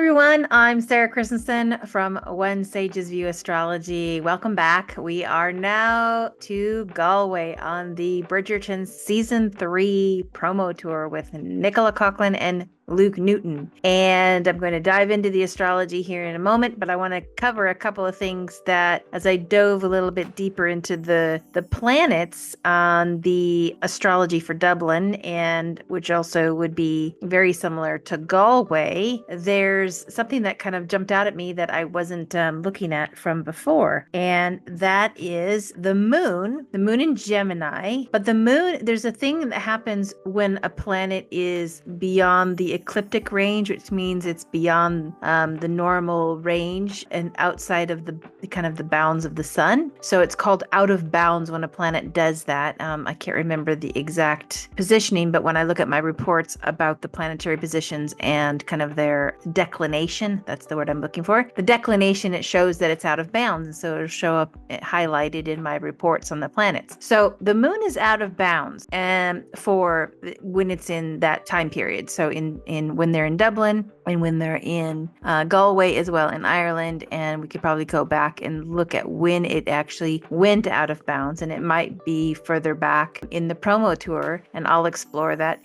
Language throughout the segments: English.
everyone. I'm Sarah Christensen from When Sages View Astrology. Welcome back. We are now to Galway on the Bridgerton Season 3 promo tour with Nicola Coughlan and Luke Newton. And I'm going to dive into the astrology here in a moment, but I want to cover a couple of things that as I dove a little bit deeper into the planets on the astrology for Dublin, and which also would be very similar to Galway, there's something that kind of jumped out at me that I wasn't looking at from before. And that is the moon in Gemini. But the moon, there's a thing that happens when a planet is beyond the ecliptic range, which means it's beyond the normal range and outside of the kind of the bounds of the sun. So it's called out of bounds when a planet does that. I can't remember the exact positioning, but when I look at my reports about the planetary positions and kind of their declination, that's the word I'm looking for. The declination, it shows that it's out of bounds. And so it'll show up highlighted in my reports on the planets. So the moon is out of bounds and for when it's in that time period. So in when they're in Dublin and when they're in Galway as well in Ireland. And we could probably go back and look at when it actually went out of bounds. And it might be further back in the promo tour. And I'll explore that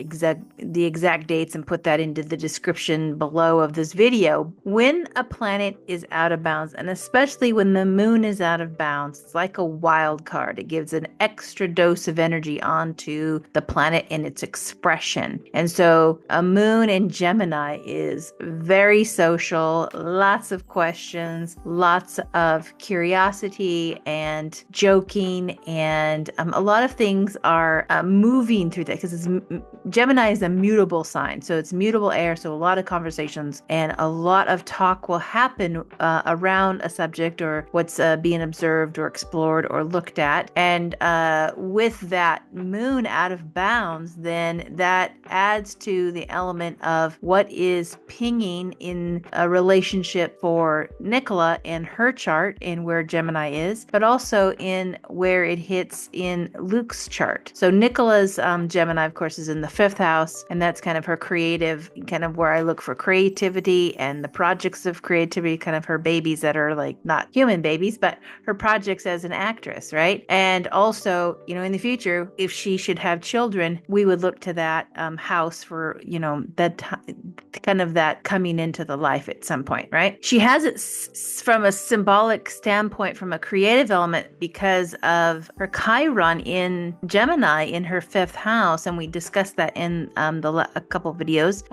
the exact dates and put that into the description below of this video. When a planet is out of bounds, and especially when the moon is out of bounds, it's like a wild card. It gives an extra dose of energy onto the planet and its expression. And so a moon in Gemini is very social, lots of questions, lots of curiosity and joking, and a lot of things are moving through that because Gemini is a mutable sign, so it's mutable air, so a lot of conversations and a lot of talk will happen around a subject or what's being observed or explored or looked at. And with that moon out of bounds, then that adds to the element of what is pinging in a relationship for Nicola in her chart and where Gemini is, but also in where it hits in Luke's chart. So Nicola's Gemini, of course, is in the 5th house, and that's kind of her creative, kind of where I look for creativity and the projects of creativity, kind of her babies that are like not human babies, but her projects as an actress, right? And also, in the future, if she should have children, we would look to that house for, that kind of that coming into the life at some point, right? She has it from a symbolic standpoint, from a creative element, because of her Chiron in Gemini in her 5th house. And we discussed that in a couple videos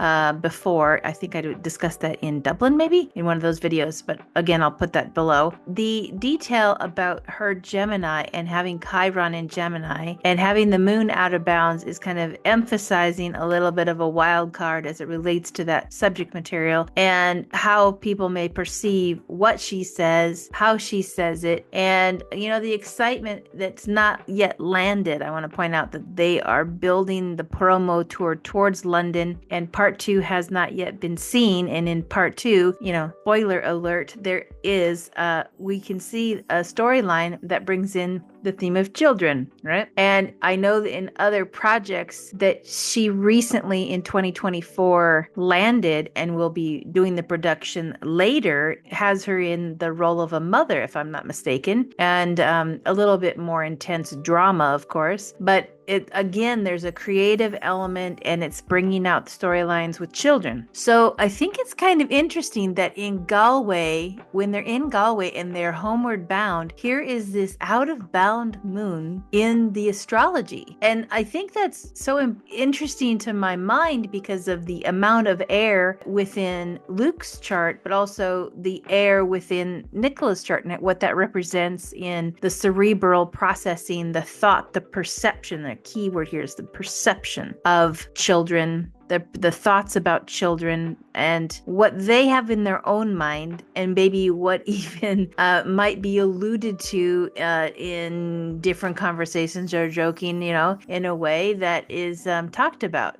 before. I think I discussed that in Dublin, maybe in one of those videos, but again, I'll put that below. The detail about her Gemini and having Chiron in Gemini and having the moon out of bounds is kind of emphasizing a little bit of a wild card as it relates to that subject material and how people may perceive what she says, how she says it, and the excitement that's not yet landed. I want to point out that they are building the promo tour towards London, and part 2 has not yet been seen. And in part 2, spoiler alert, there is we can see a storyline that brings in the theme of children, right? And I know that in other projects that she recently in 2024 landed and will be doing the production later, has her in the role of a mother, if I'm not mistaken, and a little bit more intense drama, of course. But there's a creative element and it's bringing out the storylines with children. So I think it's kind of interesting that in Galway, when they're in Galway and they're homeward bound, here is this out of bound moon in the astrology. And I think that's so interesting to my mind because of the amount of air within Luke's chart, but also the air within Nicola's chart and what that represents in the cerebral processing, the thought, the perception. The key word here is the perception of children, the thoughts about children and what they have in their own mind, and maybe what even might be alluded to in different conversations or joking, in a way that is talked about.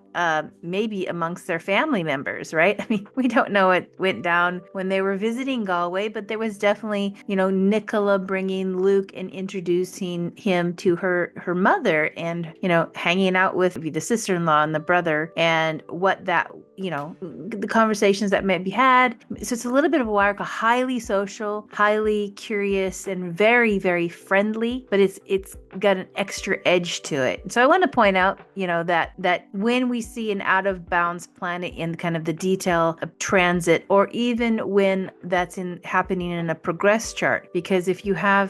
maybe amongst their family members, right? I mean, we don't know what went down when they were visiting Galway, but there was definitely, Nicola bringing Luke and introducing him to her mother, and, hanging out with the sister-in-law and the brother, and what that, the conversations that might be had. So it's a little bit of a wild, highly social, highly curious, and very, very friendly, but it's got an extra edge to it. So I want to point out, that when we see an out of bounds planet in kind of the detail of transit, or even when that's happening in a progress chart, because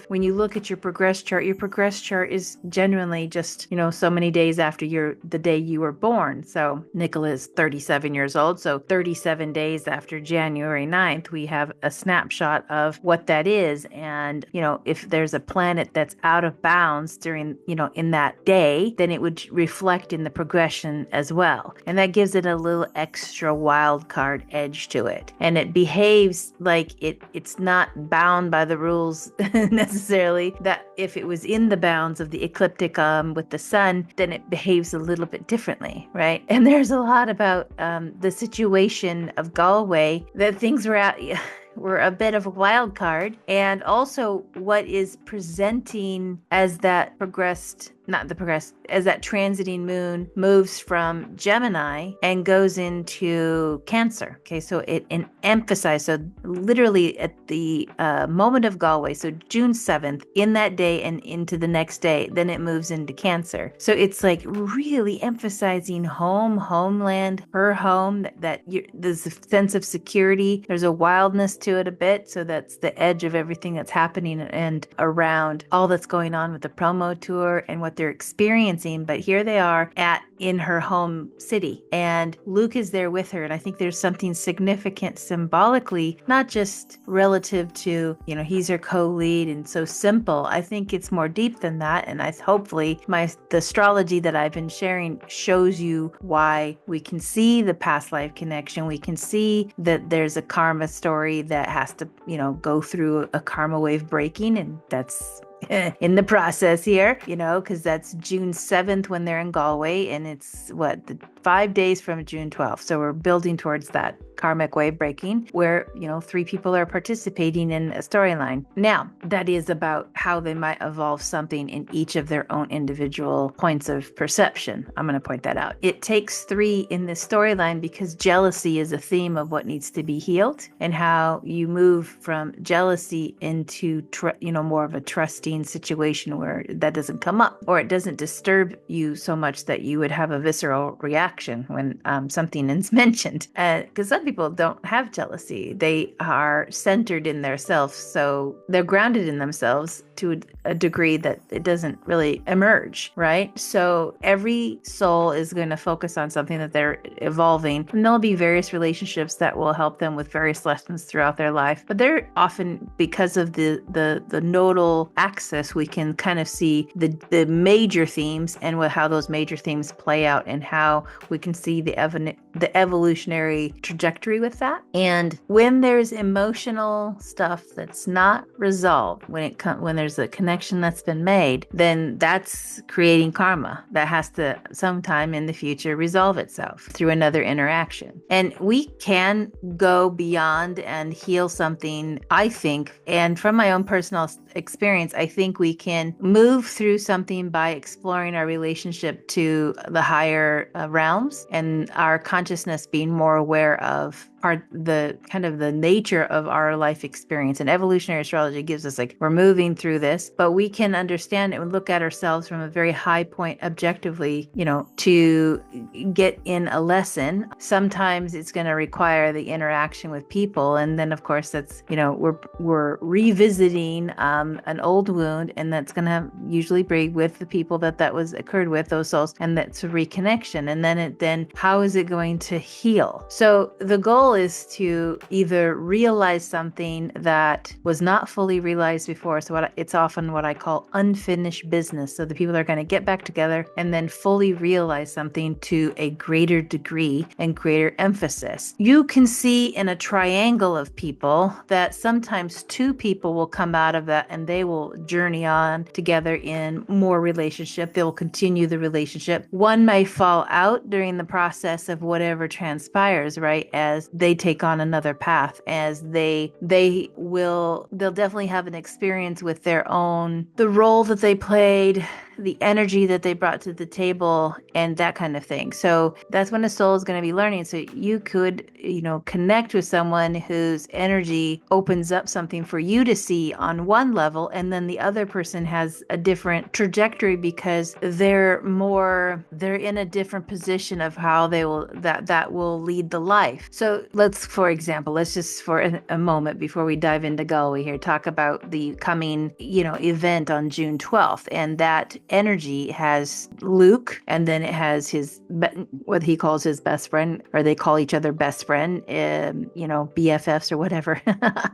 when you look at your progress chart is genuinely just, so many days after the day you were born. So Nicola is 37 years old. So 37 days after January 9th, we have a snapshot of what that is. And, if there's a planet that's out of bounds during, in that day, then it would reflect in the progression as well. And that gives it a little extra wild card edge to it. And it behaves like it's not bound by the rules necessarily, that if it was in the bounds of the ecliptic with the sun, then it behaves a little bit differently, right? And there's a lot about the situation of Galway, that things were a bit of a wild card, and also what is presenting as that as that transiting moon moves from Gemini and goes into Cancer. Okay, so it emphasized, so literally at the moment of Galway, so June 7th, in that day and into the next day, then it moves into Cancer. So it's like really emphasizing homeland, her home, there's a sense of security. There's a wildness to it a bit. So that's the edge of everything that's happening and around all that's going on with the promo tour and what they're experiencing. But here they are in her home city, and Luke is there with her. And I think there's something significant symbolically, not just relative to, he's her co-lead and so simple. I think it's more deep than that. And hopefully the astrology that I've been sharing shows you why we can see the past life connection. We can see that there's a karma story that has to, go through a karma wave breaking, and that's in the process here, because that's June 7th when they're in Galway, and it's 5 days from June 12th. So we're building towards that karmic wave breaking where, 3 people are participating in a storyline. Now, that is about how they might evolve something in each of their own individual points of perception. I'm going to point that out. It takes 3 in this storyline because jealousy is a theme of what needs to be healed, and how you move from jealousy into, more of a trusting situation where that doesn't come up, or it doesn't disturb you so much that you would have a visceral reaction when something is mentioned. Because some people don't have jealousy. They are centered in their self. So they're grounded in themselves to a degree that it doesn't really emerge, right? So every soul is going to focus on something that they're evolving, and there'll be various relationships that will help them with various lessons throughout their life. But they're often, because of the nodal axis, we can kind of see the major themes and how those major themes play out, and how we can see the evolutionary trajectory with that. And when there's emotional stuff that's not resolved, when there's a connection that's been made, then that's creating karma that has to sometime in the future resolve itself through another interaction. And we can go beyond and heal something, I think, and from my own personal experience, I think we can move through something by exploring our relationship to the higher realms, and our consciousness being more aware of the kind of the nature of our life experience. And evolutionary astrology gives us, we're moving through this, but we can understand it and look at ourselves from a very high point objectively, to get in a lesson. Sometimes it's going to require the interaction with people. And then of course that's, we're revisiting an old wound, and that's going to usually be with the people that was occurred with, those souls, and that's a reconnection. And then how is it going to heal? So the goal is to either realize something that was not fully realized before. So it's often what I call unfinished business. So the people are going to get back together and then fully realize something to a greater degree and greater emphasis. You can see in a triangle of people that sometimes two people will come out of that and they will journey on together in more relationship. They'll continue the relationship. One may fall out during the process of whatever transpires, right? As they take on another path, as they'll definitely have an experience with their own, the role that they played, the energy that they brought to the table, and that kind of thing. So that's when a soul is going to be learning. So you could, connect with someone whose energy opens up something for you to see on one level, and then the other person has a different trajectory because they're in a different position of how they will, that will lead the life. So for example, let's just for a moment before we dive into Galway here, talk about the coming, event on June 12th. And that energy has Luke, and then it has what he calls his best friend, or they call each other best friend, BFFs or whatever.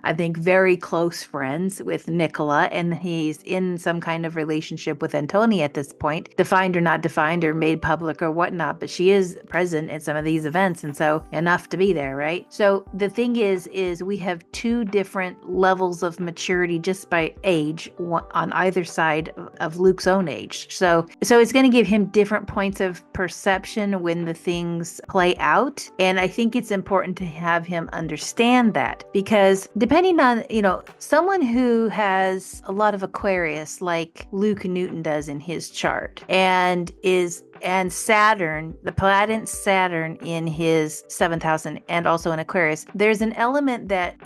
I think very close friends with Nicola, and he's in some kind of relationship with Antonia at this point, defined or not defined or made public or whatnot, but she is present at some of these events, and so enough to be there, right? So the thing is we have two different levels of maturity just by age on either side of Luke's own age. So it's going to give him different points of perception when the things play out. And I think it's important to have him understand that, because depending on, someone who has a lot of Aquarius, like Luke Newton does in his chart, and Saturn, the planet Saturn in his 7th house and also in Aquarius, there's an element that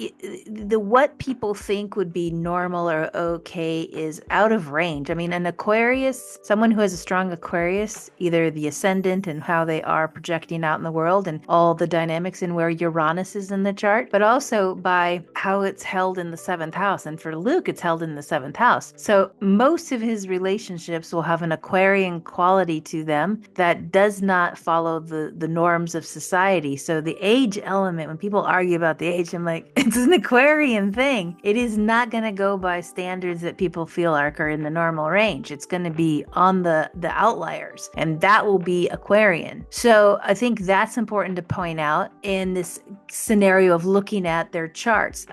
what people think would be normal or okay is out of range. I mean, an Aquarius, someone who has a strong Aquarius, either the ascendant and how they are projecting out in the world and all the dynamics and where Uranus is in the chart, but also by how it's held in the 7th house. And for Luke, it's held in the 7th house. So most of his relationships will have an Aquarian quality to them that does not follow the norms of society. So the age element, when people argue about the age, I'm like, it's an Aquarian thing. It is not going to go by standards that people feel are in the normal range. It's going to be on the outliers, and that will be Aquarian. So I think that's important to point out in this scenario of looking at their charts.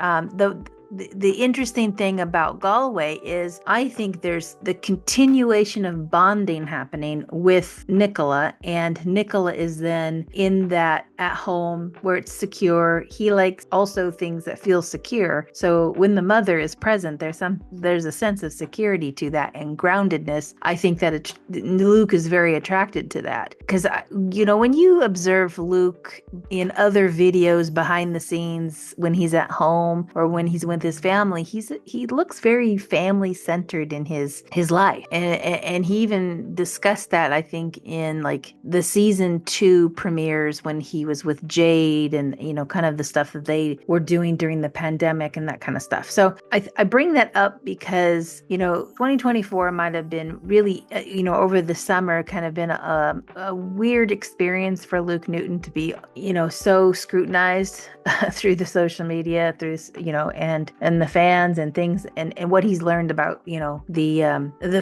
The interesting thing about Galway is I think there's the continuation of bonding happening with Nicola, and Nicola is then in that at home where it's secure. He likes also things that feel secure. So when the mother is present, there's a sense of security to that and groundedness. I think that Luke is very attracted to that, because when you observe Luke in other videos behind the scenes, when he's at home or when he's with his family, he looks very family centered in his life, and he even discussed that, I think, in like the season 2 premieres when he was with Jade, and kind of the stuff that they were doing during the pandemic and that kind of stuff. So I bring that up because 2024 might have been really over the summer kind of been a weird experience for Luke Newton to be so scrutinized through the social media, through and the fans and things, and what he's learned about the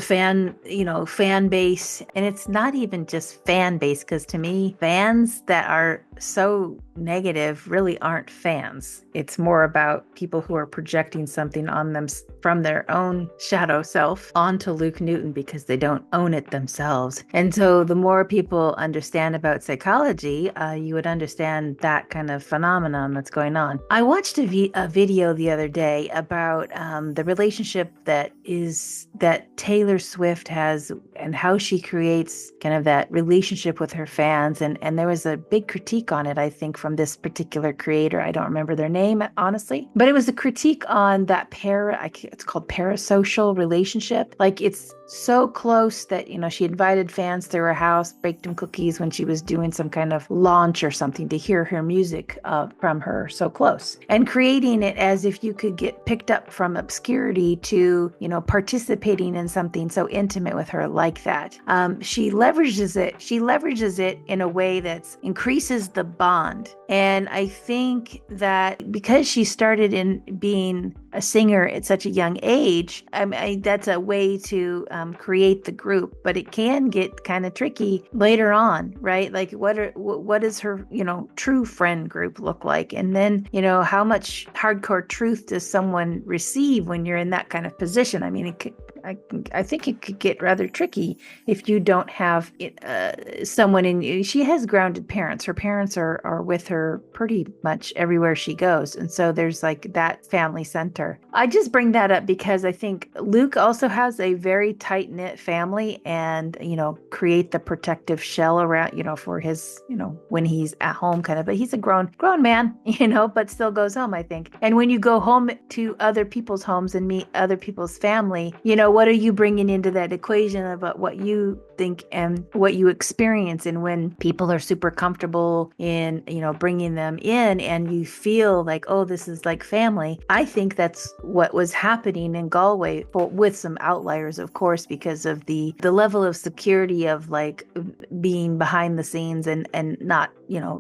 fan base. And it's not even just fan base, because to me, fans that are so negative really aren't fans. It's more about people who are projecting something on them from their own shadow self onto Luke Newton because they don't own it themselves. And so the more people understand about psychology, you would understand that kind of phenomenon that's going on. I watched a video the other day about the relationship that Taylor Swift has and how she creates kind of that relationship with her fans. And there was a big critique on it, I think, from this particular creator. I don't remember their name, honestly, but it was a critique on that it's called parasocial relationship. Like, it's so close that, she invited fans to her house, baked them cookies when she was doing some kind of launch or something to hear her music from her, so close, and creating it as if you could get picked up from obscurity to, participating in something so intimate with her like that. She leverages it in a way that increases the bond And I think that because she started in being a singer at such a young age, that's a way to create the group, but it can get kind of tricky later on, right? Like what does her, true friend group look like? And then, how much hardcore truth does someone receive when you're in that kind of position? I mean, I think it could get rather tricky if you don't have someone in you. She has grounded parents. Her parents are with her pretty much everywhere she goes. And so there's like that family center. I just bring that up because I think Luke also has a very tight knit family and, create the protective shell around, for his, when he's at home kind of, but he's a grown man, but still goes home, I think. And when you go home to other people's homes and meet other people's family, what are you bringing into that equation about what you think and what you experience? And when people are super comfortable in, bringing them in and you feel like, oh, this is like family. I think that's what was happening in Galway with some outliers, of course, because of the level of security of like being behind the scenes and not,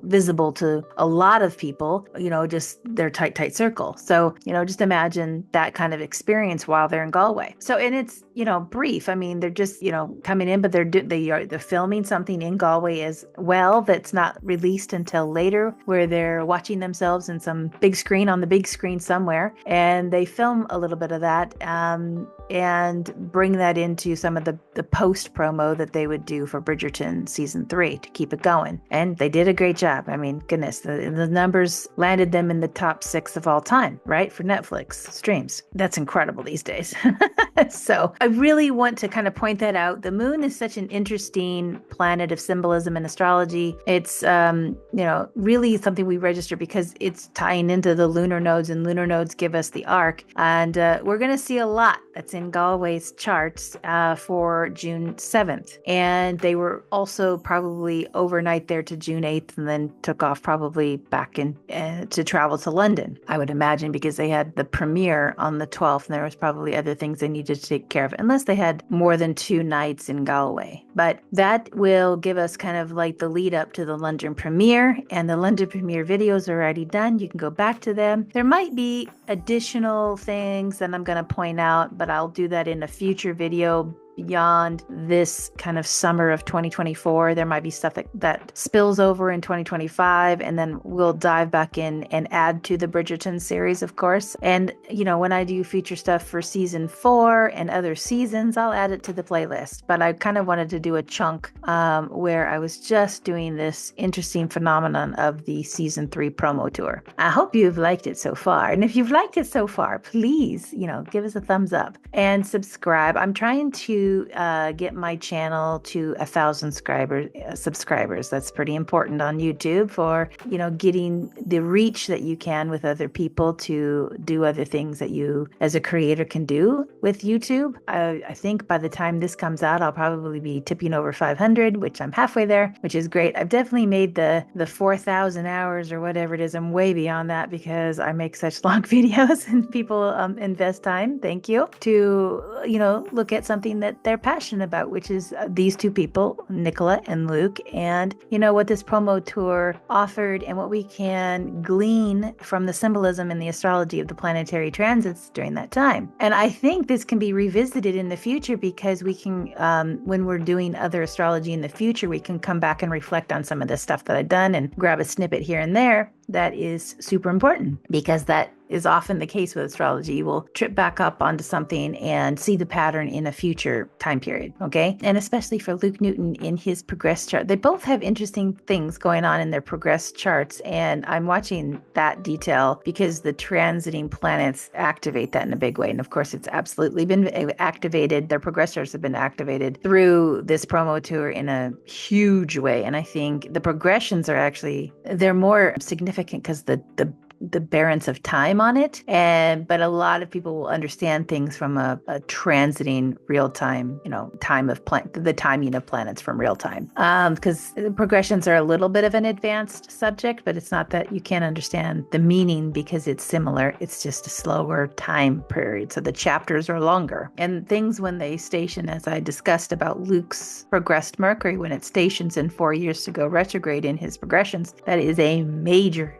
visible to a lot of people, just their tight circle. So, just imagine that kind of experience while they're in Galway. So, and it's, brief. I mean, they're just, coming in, but they're filming something in Galway as well that's not released until later, where they're watching themselves in some big screen on the big screen somewhere, and they film a little bit of that and bring that into some of the post promo that they would do for Bridgerton season 3 to keep it going. And they did a great job. I mean, goodness, the numbers landed them in the top 6 of all time, right? For Netflix streams. That's incredible these days. So I really want to kind of point that out. The moon is such an interesting planet of symbolism and astrology. It's, really something we register because it's tying into the lunar nodes, and lunar nodes give us the arc. And we're going to see a lot that's in Galway's charts for June 7th. And they were also probably overnight there to June 8th and then took off probably back in to travel to London, I would imagine, because they had the premiere on the 12th and there was probably other things they needed to take care of, unless they had more than 2 nights in Galway. But that will give us kind of like the lead up to the London premiere, and the London premiere videos are already done. You can go back to them. There might be additional things that I'm going to point out, but I'll do that in a future video. Beyond this kind of summer of 2024, there might be stuff that spills over in 2025, and then we'll dive back in and add to the Bridgerton series, of course. And, when I do future stuff for season 4 and other seasons, I'll add it to the playlist. But I kind of wanted to do a chunk where I was just doing this interesting phenomenon of the season 3 promo tour. I hope you've liked it so far. And if you've liked it so far, please, give us a thumbs up and subscribe. I'm trying to get my channel to 1,000 subscribers. That's pretty important on YouTube for, getting the reach that you can with other people to do other things that you as a creator can do with YouTube. I think by the time this comes out, I'll probably be tipping over 500, which I'm halfway there, which is great. I've definitely made the 4,000 hours or whatever it is. I'm way beyond that because I make such long videos and people invest time. Thank you. To, look at something that they're passionate about, which is these 2 people, Nicola and Luke, and what this promo tour offered and what we can glean from the symbolism and the astrology of the planetary transits during that time. And I think this can be revisited in the future because we can, when we're doing other astrology in the future, we can come back and reflect on some of the stuff that I've done and grab a snippet here and there that is super important, because that is often the case with astrology. You will trip back up onto something and see the pattern in a future time period, okay? And especially for Luke Newton in his progress chart. They both have interesting things going on in their progress charts, and I'm watching that detail because the transiting planets activate that in a big way. And of course, it's absolutely been activated. Their progress charts have been activated through this promo tour in a huge way. And I think the progressions are actually, they're more significant because the the balance of time on it. But a lot of people will understand things from a transiting real time, the timing of planets from real time. Because progressions are a little bit of an advanced subject, but it's not that you can't understand the meaning because it's similar. It's just a slower time period. So the chapters are longer. And things when they station, as I discussed about Luke's progressed Mercury, when it stations in 4 years to go retrograde in his progressions, that is a major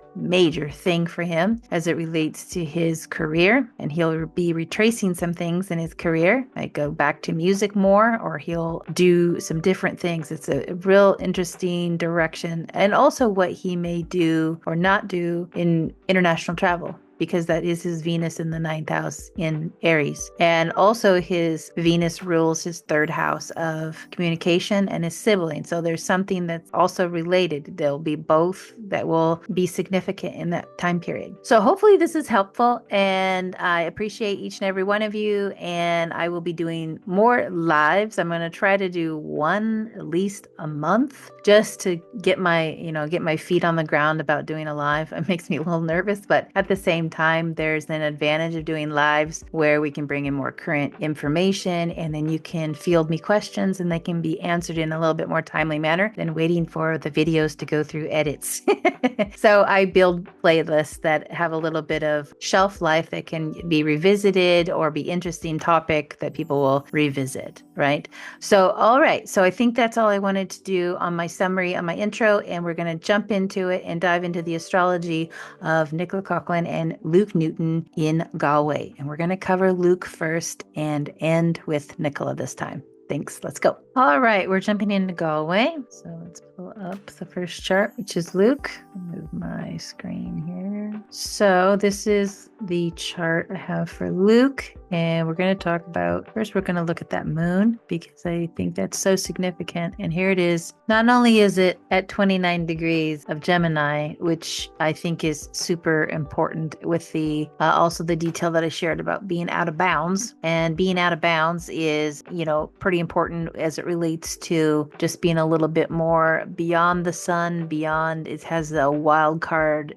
thing for him as it relates to his career. And he'll be retracing some things in his career, like go back to music more, or he'll do some different things. It's a real interesting direction. And also what he may do or not do in international travel, because that is his Venus in the 9th house in Aries. And also his Venus rules his 3rd house of communication and his siblings. So there's something that's also related. There'll be both that will be significant in that time period. So hopefully this is helpful, and I appreciate each and every one of you. And I will be doing more lives. I'm going to try to do one at least a month, just to get my feet on the ground about doing a live. It makes me a little nervous, but at the same time, there's an advantage of doing lives where we can bring in more current information, and then you can field me questions and they can be answered in a little bit more timely manner than waiting for the videos to go through edits. So I build playlists that have a little bit of shelf life that can be revisited or be interesting topic that people will revisit, right? So, all right. So I think that's all I wanted to do on my summary, on my intro, and we're going to jump into it and dive into the astrology of Nicola Coughlan and Luke Newton in Galway. And we're going to cover Luke first and end with Nicola this time. Thanks. Let's go. All right. We're jumping into Galway. So let's pull up the first chart, which is Luke. Move my screen here. So this is the chart I have for Luke. And we're going to talk about, first we're going to look at that moon, because I think that's so significant. And here it is. Not only is it at 29 degrees of Gemini, which I think is super important with the also the detail that I shared about being out of bounds. And being out of bounds is, pretty important as it relates to just being a little bit more beyond the sun, beyond, it has a wild card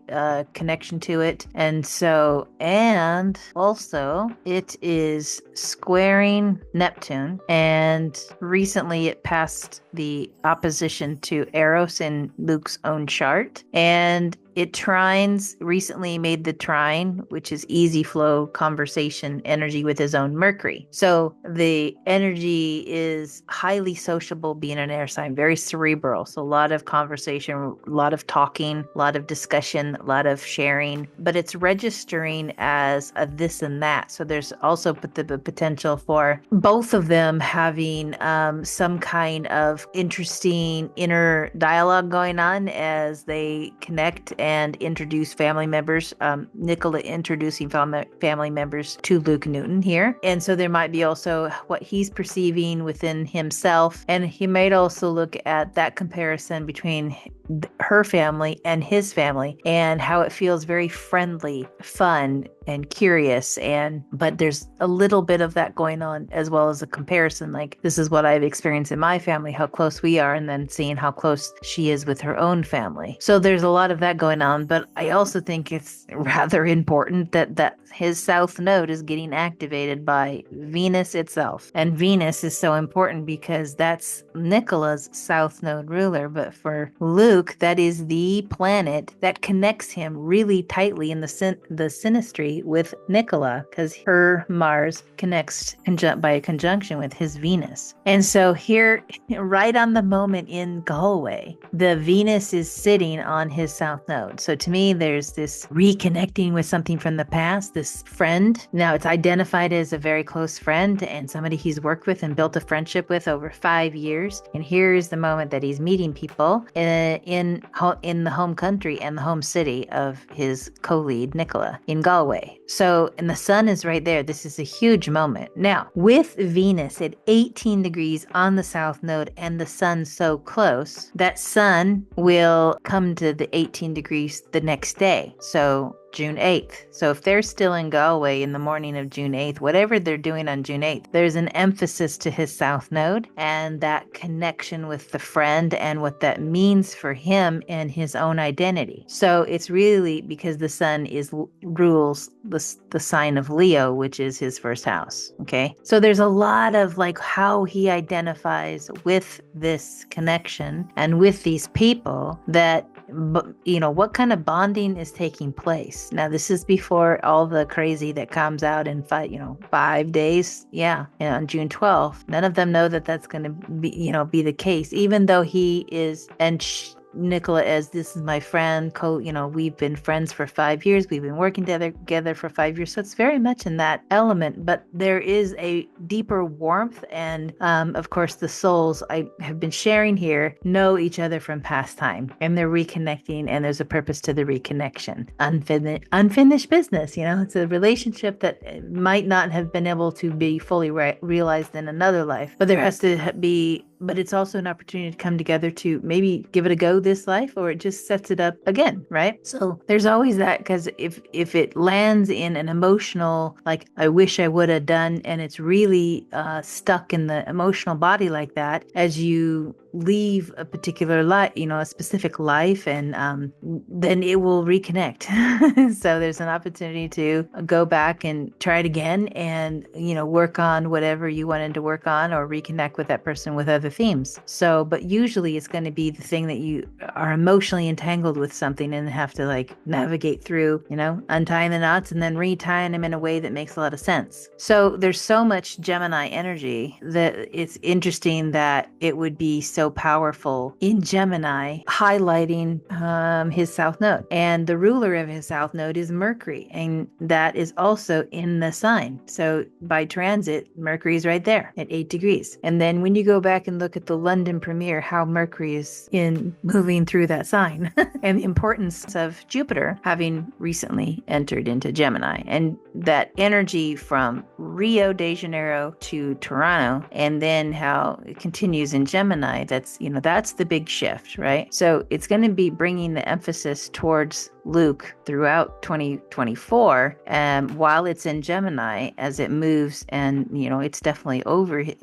connection to it. And also it is squaring Neptune, and recently it passed the opposition to Eros in Luke's own chart, and it recently made the trine, which is easy flow conversation energy with his own Mercury. So the energy is highly sociable, being an air sign, very cerebral. So a lot of conversation, a lot of talking, a lot of discussion, a lot of sharing, but it's registering as a this and that. So there's also the potential for both of them having some kind of interesting inner dialogue going on as they connect and introduce family members. Nicola introducing family members to Luke Newton here. And so there might be also what he's perceiving within himself. And he might also look at that comparison between her family and his family, and how it feels very friendly, fun, and curious. But there's a little bit of that going on, as well as a comparison, like, this is what I've experienced in my family, how close we are, and then seeing how close she is with her own family. So there's a lot of that going on. But I also think it's rather important that his south node is getting activated by Venus itself. And Venus is so important because that's Nicola's south node ruler. But for Luke, that is the planet that connects him really tightly in the synastry with Nicola, because her Mars connects by a conjunction with his Venus. And so here, right on the moment in Galway, the Venus is sitting on his south node. So to me, there's this reconnecting with something from the past, this friend. Now it's identified as a very close friend and somebody he's worked with and built a friendship with over 5 years. And here's the moment that he's meeting people in the home country and the home city of his co-lead, Nicola, in Galway. So, and the sun is right there. This is a huge moment. Now, with Venus at 18 degrees on the south node and the sun so close, that sun will come to the 18 degrees increase the next day. So June 8th. So if they're still in Galway in the morning of June 8th, whatever they're doing on June 8th, there's an emphasis to his south node and that connection with the friend and what that means for him and his own identity. So it's really because the sun rules the sign of Leo, which is his first house. Okay. So there's a lot of like how he identifies with this connection and with these people that, what kind of bonding is taking place. Now, this is before all the crazy that comes out in 5 days. Yeah. And on June 12th, none of them know that that's going to be the case, even though he is, Nicola, as this is my friend, we've been friends for 5 years. We've been working together for 5 years. So it's very much in that element, but there is a deeper warmth. And of course, the souls I have been sharing here know each other from past time and they're reconnecting, and there's a purpose to the reconnection. Unfinished business, it's a relationship that might not have been able to be fully realized in another life, but there has to be. But it's also an opportunity to come together to maybe give it a go this life, or it just sets it up again, right? So there's always that, because if it lands in an emotional, like, I wish I would have done, and it's really stuck in the emotional body like that, as you leave a particular life, a specific life, and then it will reconnect. So there's an opportunity to go back and try it again and, work on whatever you wanted to work on, or reconnect with that person with other themes. So, but usually it's going to be the thing that you are emotionally entangled with something and have to like navigate through, untying the knots and then retying them in a way that makes a lot of sense. So there's so much Gemini energy that it's interesting that it would be so powerful in Gemini, highlighting his south node. And the ruler of his south node is Mercury, and that is also in the sign. So by transit, Mercury is right there at 8 degrees. And then when you go back and look at the London premiere, how Mercury is moving through that sign and the importance of Jupiter having recently entered into Gemini, and that energy from Rio de Janeiro to Toronto, and then how it continues in Gemini. That's the big shift, right? So it's going to be bringing the emphasis towards Luke throughout 2024, while it's in Gemini, as it moves, and it's definitely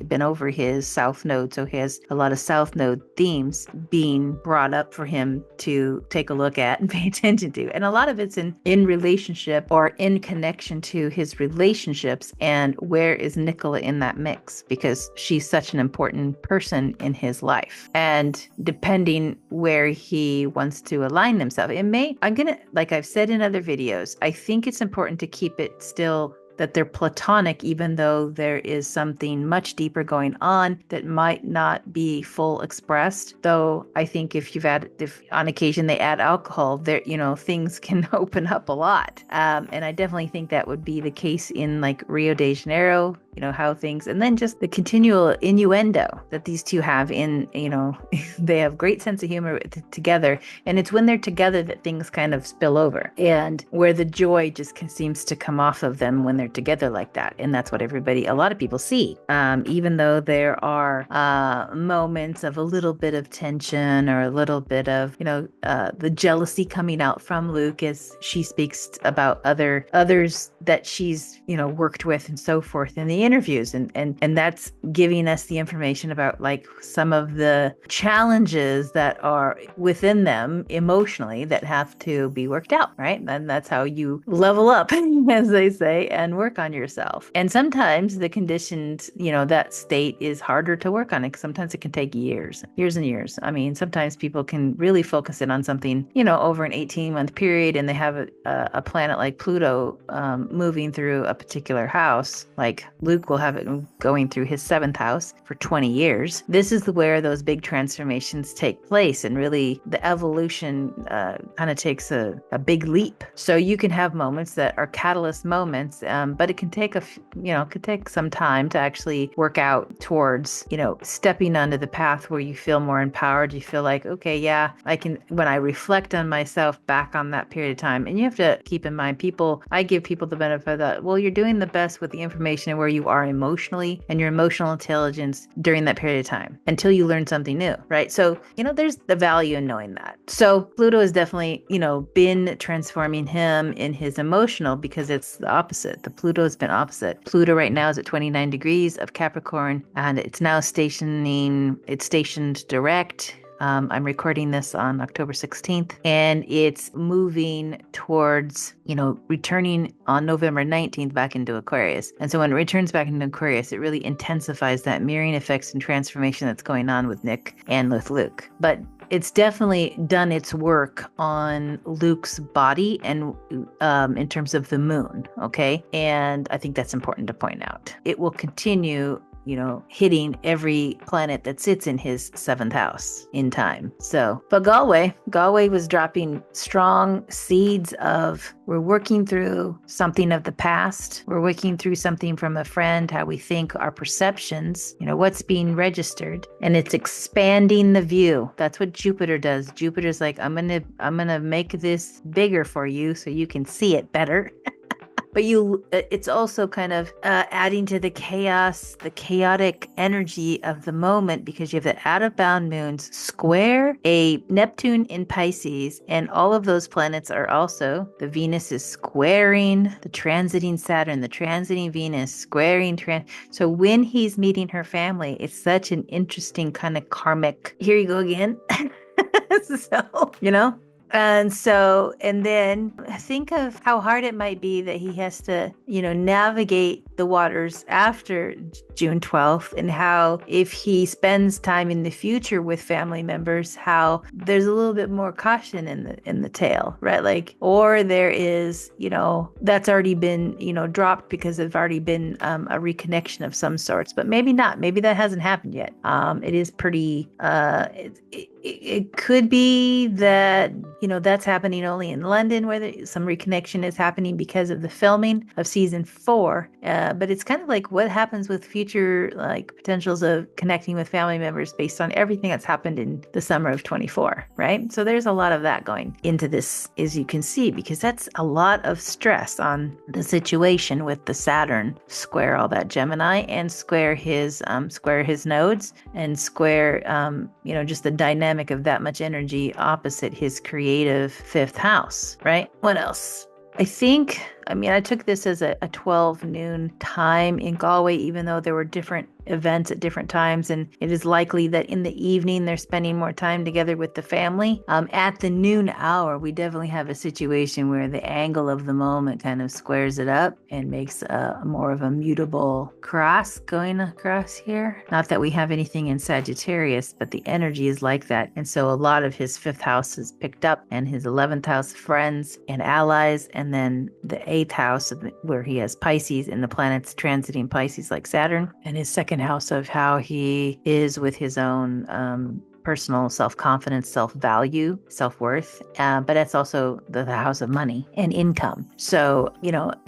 been over his south node, so he has a lot of south node themes being brought up for him to take a look at and pay attention to, and a lot of it's in relationship or in connection to his relationships, and where is Nicola in that mix, because she's such an important person in his life, and depending where he wants to align himself, like I've said in other videos, I think it's important to keep it still that they're platonic, even though there is something much deeper going on that might not be full expressed. Though I think if on occasion they add alcohol, there, things can open up a lot. And I definitely think that would be the case in like Rio de Janeiro, how things, and then just the continual innuendo that these two have they have great sense of humor together. And it's when they're together that things kind of spill over, and where the joy just seems to come off of them when they're together like that. And that's what a lot of people see. Even though there are moments of a little bit of tension, or a little bit of, the jealousy coming out from Luke as she speaks about others that she's, worked with and so forth in the interviews. And that's giving us the information about like some of the challenges that are within them emotionally that have to be worked out, right? And that's how you level up, as they say, and work on yourself. And sometimes the conditioned, that state is harder to work on. Sometimes it can take years and years. I mean, sometimes people can really focus in on something, over an 18-month period, and they have a planet like Pluto moving through a particular house. Like Luke will have it going through his 7th house for 20 years. This is where those big transformations take place, and really the evolution kind of takes a big leap. So you can have moments that are catalyst moments, but it can take could take some time to actually work out towards, stepping onto the path where you feel more empowered. You feel like, okay, yeah, I can, when I reflect on myself back on that period of time. And you have to keep in mind, I give people the benefit of that, well, you're doing the best with the information and where you you are emotionally and your emotional intelligence during that period of time until you learn something new, right? So, there's the value in knowing that. So Pluto has definitely, been transforming him in his emotional, because it's the opposite. The Pluto has been opposite. Pluto right now is at 29 degrees of Capricorn, and it's now stationed direct. I'm recording this on October 16th, and it's moving towards, returning on November 19th back into Aquarius. And so when it returns back into Aquarius, it really intensifies that mirroring effects and transformation that's going on with Nick and with Luke. But it's definitely done its work on Luke's body and in terms of the moon, okay? And I think that's important to point out. It will continue hitting every planet that sits in his 7th house in time. So, but Galway was dropping strong seeds of, we're working through something of the past. We're working through something from a friend, how we think, our perceptions, what's being registered, and it's expanding the view. That's what Jupiter does. Jupiter's like, I'm going to make this bigger for you so you can see it better. But it's also kind of adding to the chaos, the chaotic energy of the moment, because you have the out-of-bound moons square a Neptune in Pisces, and all of those planets are also, the Venus is squaring the transiting Saturn, the transiting Venus, squaring. So when he's meeting her family, it's such an interesting kind of karmic, here you go again. So, And then think of how hard it might be that he has to, navigate the waters after June 12th, and how if he spends time in the future with family members, how there's a little bit more caution in the tale, right? Like, or there is, that's already been, dropped because there's already been a reconnection of some sorts, but maybe not. Maybe that hasn't happened yet. It is pretty, it could be that, that's happening only in London, where some reconnection is happening because of the filming of season 4. But it's kind of like what happens with future potentials of connecting with family members based on everything that's happened in the summer of 24, right? So there's a lot of that going into this, as you can see, because that's a lot of stress on the situation with the Saturn square all that Gemini, and square his nodes, and square just the dynamic of that much energy opposite his creative 5th house, right? What else? I took this as a 12 noon time in Galway, even though there were different events at different times. And it is likely that in the evening, they're spending more time together with the family. At the noon hour, we definitely have a situation where the angle of the moment kind of squares it up and makes more of a mutable cross going across here. Not that we have anything in Sagittarius, but the energy is like that. And so a lot of his 5th house is picked up, and his 11th house, friends and allies, and then the 8th house where he has Pisces and the planets transiting Pisces like Saturn, and his 2nd house of how he is with his own personal self-confidence, self-value, self-worth. But that's also the house of money and income. So,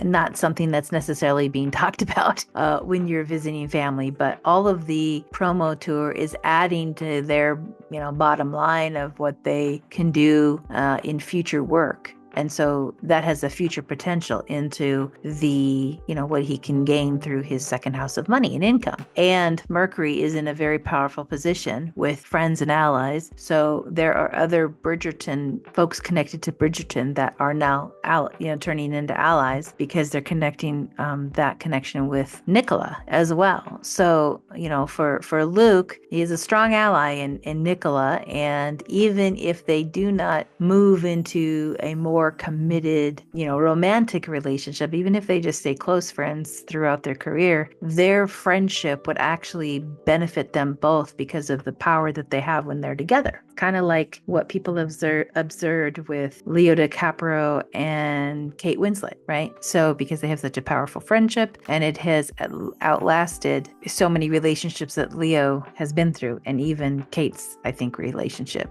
not something that's necessarily being talked about when you're visiting family, but all of the promo tour is adding to their, bottom line of what they can do in future work. And so that has a future potential into the, what he can gain through his 2nd house of money and income. And Mercury is in a very powerful position with friends and allies. So there are other Bridgerton folks connected to Bridgerton that are now, turning into allies, because they're connecting that connection with Nicola as well. So, for Luke, he is a strong ally in Nicola. And even if they do not move into a more committed, romantic relationship, even if they just stay close friends throughout their career, their friendship would actually benefit them both because of the power that they have when they're together. Kind of like what people observed with Leo DiCaprio and Kate Winslet, right? So because they have such a powerful friendship, and it has outlasted so many relationships that Leo has been through, and even Kate's, I think, relationship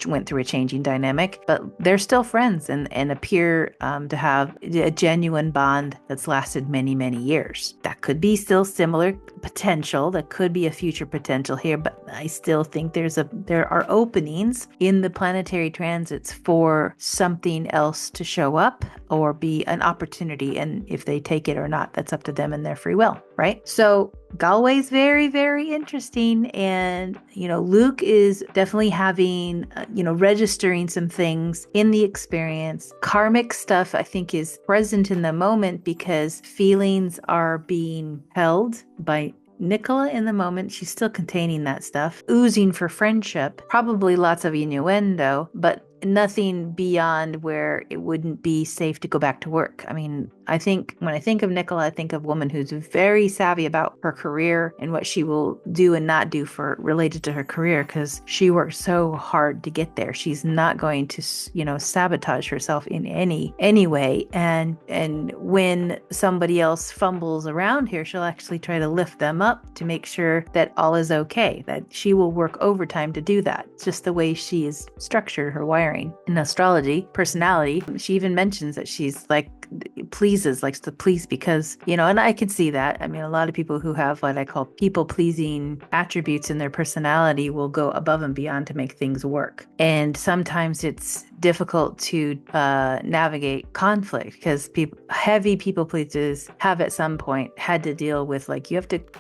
went through a changing dynamic, but they're still friends and appear to have a genuine bond that's lasted many, many years. That could be still similar potential. That could be a future potential here, but I still think there are openings in the planetary transits for something else to show up or be an opportunity. And if they take it or not, that's up to them and their free will. right? So Galway's very, very interesting. And, Luke is definitely having, registering some things in the experience. Karmic stuff, I think, is present in the moment because feelings are being held by Nicola in the moment. She's still containing that stuff, oozing for friendship, probably lots of innuendo, but nothing beyond where it wouldn't be safe to go back to work. I mean, I think when I think of Nicola, I think of a woman who's very savvy about her career and what she will do and not do for related to her career, because she worked so hard to get there. She's not going to, sabotage herself in any way. And when somebody else fumbles around here, she'll actually try to lift them up to make sure that all is okay, that she will work overtime to do that. It's just the way she is structured, her wiring. In astrology, personality, she even mentions that she's likes to please because, and I can see that. I mean, a lot of people who have what I call people pleasing attributes in their personality will go above and beyond to make things work. And sometimes it's difficult to navigate conflict because heavy people pleasers have at some point had to deal with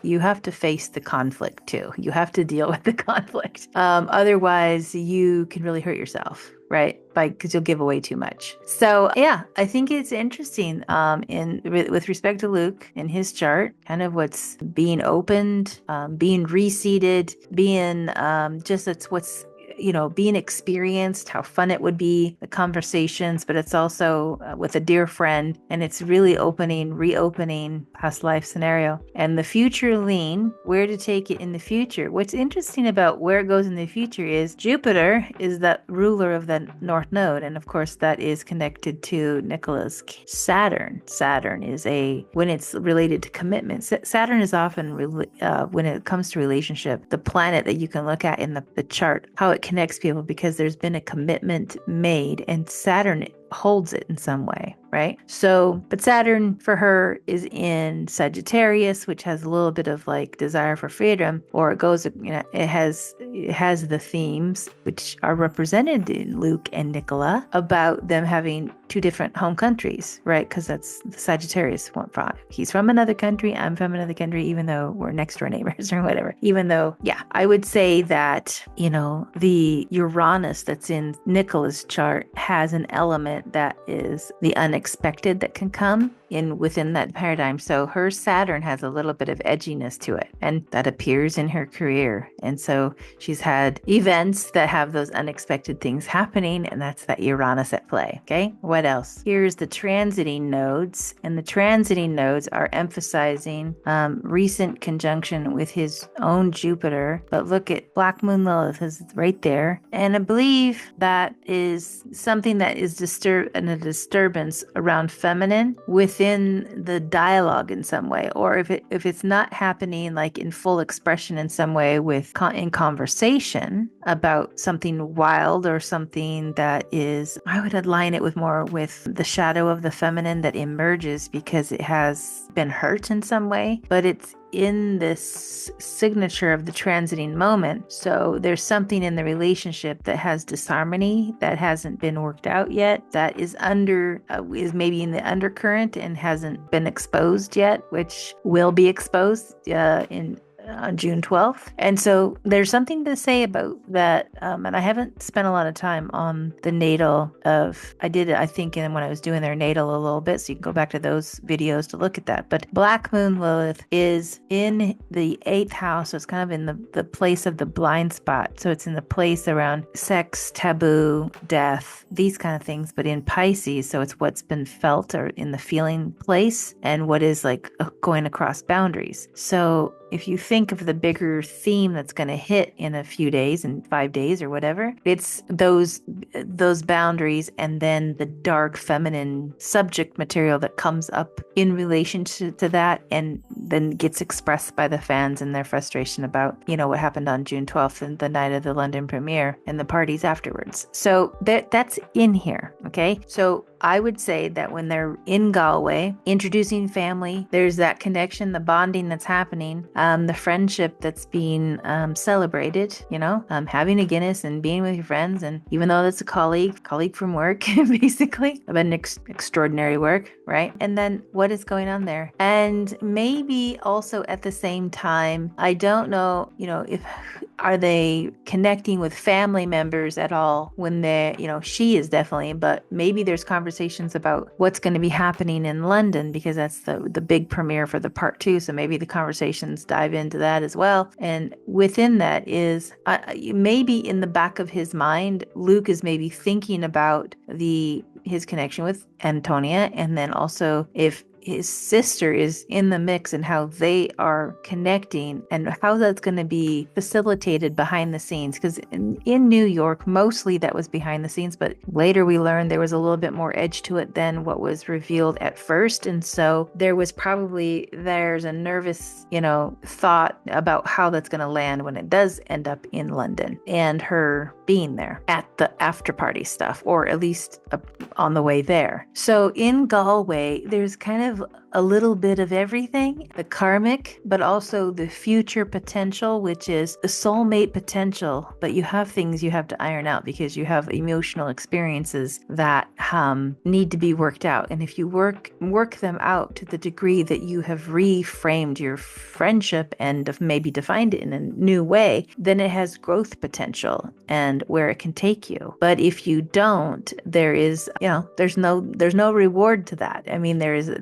you have to face the conflict too. You have to deal with the conflict. Otherwise, you can really hurt yourself. Right, because you'll give away too much. So yeah, I think it's interesting with respect to Luke and his chart, kind of what's being opened, being reseeded, being it's what's being experienced, how fun it would be, the conversations, but it's also with a dear friend, and it's really reopening past life scenario. And the future lean, where to take it in the future. What's interesting about where it goes in the future is Jupiter is the ruler of the North Node, and of course that is connected to Nicola's Saturn. Saturn is when it's related to commitment. Saturn is often, when it comes to relationship, the planet that you can look at in the chart, how it connects people because there's been a commitment made and Saturn holds it in some way, right? So, but Saturn for her is in Sagittarius, which has a little bit of desire for freedom, or it goes, it has the themes which are represented in Luke and Nicola about them having two different home countries, right? Because that's the Sagittarius one. He's from another country, I'm from another country, even though we're next door neighbors or whatever. Even though, yeah, I would say that, the Uranus that's in Nicola's chart has an element that is the unexpected that can come within that paradigm. So her Saturn has a little bit of edginess to it, and that appears in her career. And so she's had events that have those unexpected things happening, and that's that Uranus at play. Okay, what else? Here's the transiting nodes, and the transiting nodes are emphasizing recent conjunction with his own Jupiter. But look at Black Moon Lilith is right there, and I believe that is something that is a disturbance around feminine within the dialogue in some way, or if it's not happening in full expression in some way in conversation about something wild or something that is, I would align it more with the shadow of the feminine that emerges because it has been hurt in some way, but it's in this signature of the transiting moment. So there's something in the relationship that has disharmony that hasn't been worked out yet, that is maybe in the undercurrent and hasn't been exposed yet, which will be exposed on June 12th. And so there's something to say about that. And I haven't spent a lot of time on the natal I did it, I think, when I was doing their natal a little bit. So you can go back to those videos to look at that. But Black Moon Lilith is in the 8th house. So it's kind of in the place of the blind spot. So it's in the place around sex, taboo, death, these kind of things. But in Pisces, so it's what's been felt or in the feeling place and what is going across boundaries. So if you think of the bigger theme that's going to hit in a few days, in 5 days or whatever, it's those boundaries and then the dark feminine subject material that comes up in relation to that and then gets expressed by the fans and their frustration about, what happened on June 12th and the night of the London premiere and the parties afterwards. So that's in here, okay? So I would say that when they're in Galway, introducing family, there's that connection, the bonding that's happening. the friendship that's being celebrated, having a Guinness and being with your friends. And even though that's a colleague from work, basically, but an extraordinary work, right? And then what is going on there? And maybe also at the same time, I don't know, if are they connecting with family members at all when they're, she is definitely, but maybe there's conversations about what's going to be happening in London because that's the big premiere for the part 2. So maybe the conversations dive into that as well. And within that is maybe in the back of his mind, Luke is maybe thinking about his connection with Antonia, and then also if his sister is in the mix and how they are connecting and how that's going to be facilitated behind the scenes. Because in New York, mostly that was behind the scenes, but later we learned there was a little bit more edge to it than what was revealed at first. And so there's a nervous, thought about how that's going to land when it does end up in London and her being there at the after party stuff, or at least on the way there. So in Galway, there's kind of a little bit of everything, the karmic, but also the future potential, which is the soulmate potential. But you have things you have to iron out because you have emotional experiences that need to be worked out. And if you work them out to the degree that you have reframed your friendship and have maybe defined it in a new way, then it has growth potential and where it can take you. But if you don't, there is, there's no reward to that. I mean, there is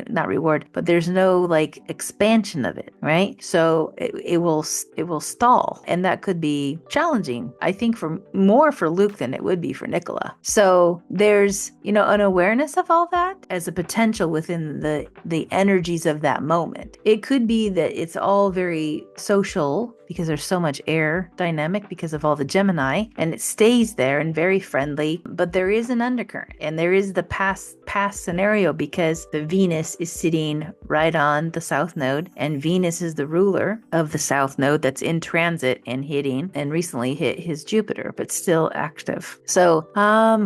not reward, but there's no like expansion of it, right? So it will stall, and that could be challenging, I think, more for Luke than it would be for Nicola. So there's an awareness of all that as a potential within the energies of that moment. It could be that it's all very social because there's so much air dynamic because of all the Gemini, and it stays there and very friendly, but there is an undercurrent, and there is the past scenario because the Venus is sitting right on the South Node, and Venus is the ruler of the South Node that's in transit and recently hit his Jupiter, but still active. So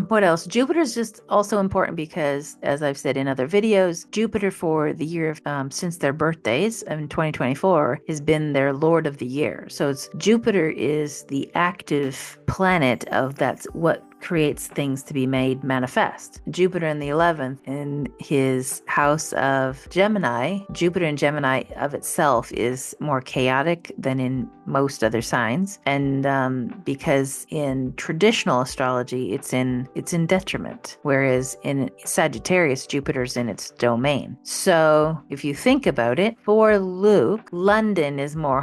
what else? Jupiter is just also important because, as I've said in other videos, Jupiter for the year of since their birthdays in 2024 has been their Lord of the Year. So Jupiter is the active planet that's what creates things to be made manifest. Jupiter in the 11th in his house of Gemini, Jupiter in Gemini of itself is more chaotic than in most other signs. And because in traditional astrology, it's in detriment, whereas in Sagittarius, Jupiter's in its domain. So if you think about it, for Luke, London is more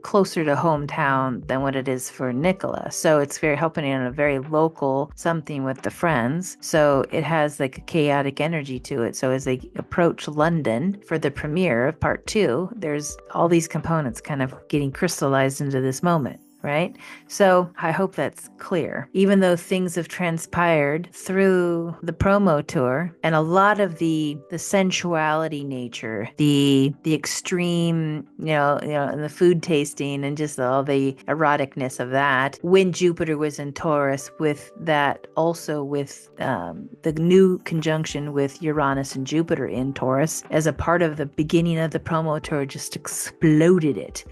closer to hometown than what it is for Nicola. So it's very helping on a very local something with the friends. So it has like a chaotic energy to it. So as they approach London for the premiere of part 2, there's all these components kind of getting crystallized into this moment. Right? So I hope that's clear. Even though things have transpired through the promo tour and a lot of the sensuality nature, the extreme, and the food tasting and just all the eroticness of that, when Jupiter was in Taurus, with that also with the new conjunction with Uranus and Jupiter in Taurus as a part of the beginning of the promo tour, just exploded it.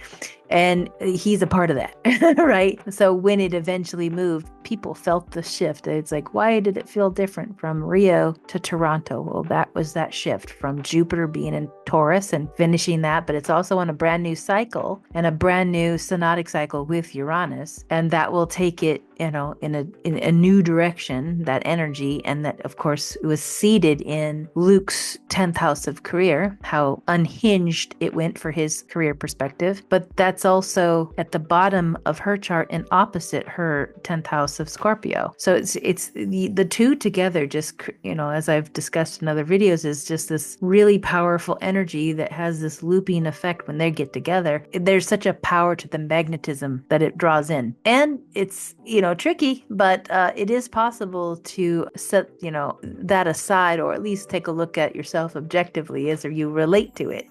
And he's a part of that, right? So when it eventually moved, people felt the shift. It's like, why did it feel different from Rio to Toronto? Well, that was that shift from Jupiter being in Taurus and finishing that, but it's also on a brand new cycle and a brand new synodic cycle with Uranus. And that will take it, in a new direction, that energy. And that, of course, was seated in Luke's 10th house of career, how unhinged it went for his career perspective. But that's also at the bottom of her chart and opposite her 10th house of Scorpio. So it's the two together, just, as I've discussed in other videos, is just this really powerful energy that has this looping effect when they get together. There's such a power to the magnetism that it draws in. And it's, tricky, but it is possible to set, that aside, or at least take a look at yourself objectively as you relate to it.